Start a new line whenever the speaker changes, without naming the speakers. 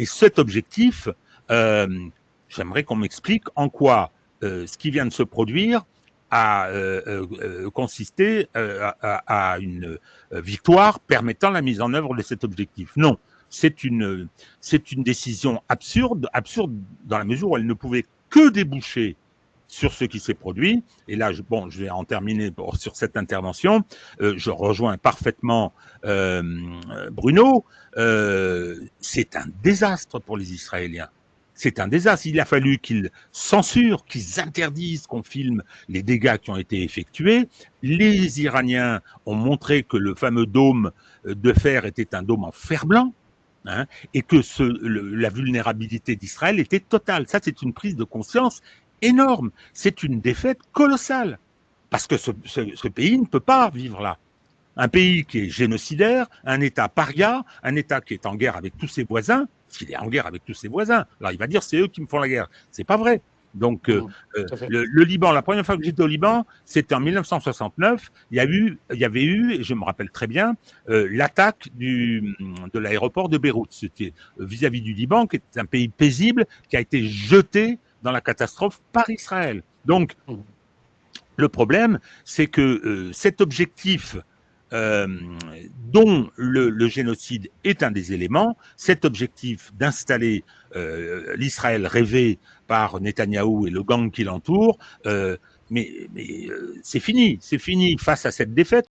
Et cet objectif, j'aimerais qu'on m'explique en quoi ce qui vient de se produire a consisté à une victoire permettant la mise en œuvre de cet objectif. Non, c'est une décision absurde dans la mesure où elle ne pouvait que déboucher sur ce qui s'est produit. Et là, je vais en terminer sur cette intervention. Je rejoins parfaitement Bruno. C'est un désastre pour les Israéliens. C'est un désastre. Il a fallu qu'ils censurent, qu'ils interdisent qu'on filme les dégâts qui ont été effectués. Les Iraniens ont montré que le fameux dôme de fer était un dôme en fer blanc. Hein, et que la vulnérabilité d'Israël était totale. Ça, c'est une prise de conscience énorme. C'est une défaite colossale. Parce que ce pays ne peut pas vivre là. Un pays qui est génocidaire, un État paria, un État qui est en guerre avec tous ses voisins, s'il est en guerre avec tous ses voisins, alors il va dire c'est eux qui me font la guerre. C'est pas vrai. Donc le Liban, la première fois que j'étais au Liban, c'était en 1969. Il y avait eu, et je me rappelle très bien, l'attaque de l'aéroport de Beyrouth. C'était vis-à-vis du Liban, qui est un pays paisible, qui a été jeté dans la catastrophe par Israël. Donc le problème, c'est que cet objectif dont le génocide est un des éléments, cet objectif d'installer l'Israël rêvé par Netanyahou et le gang qui l'entoure, mais c'est fini face à cette défaite.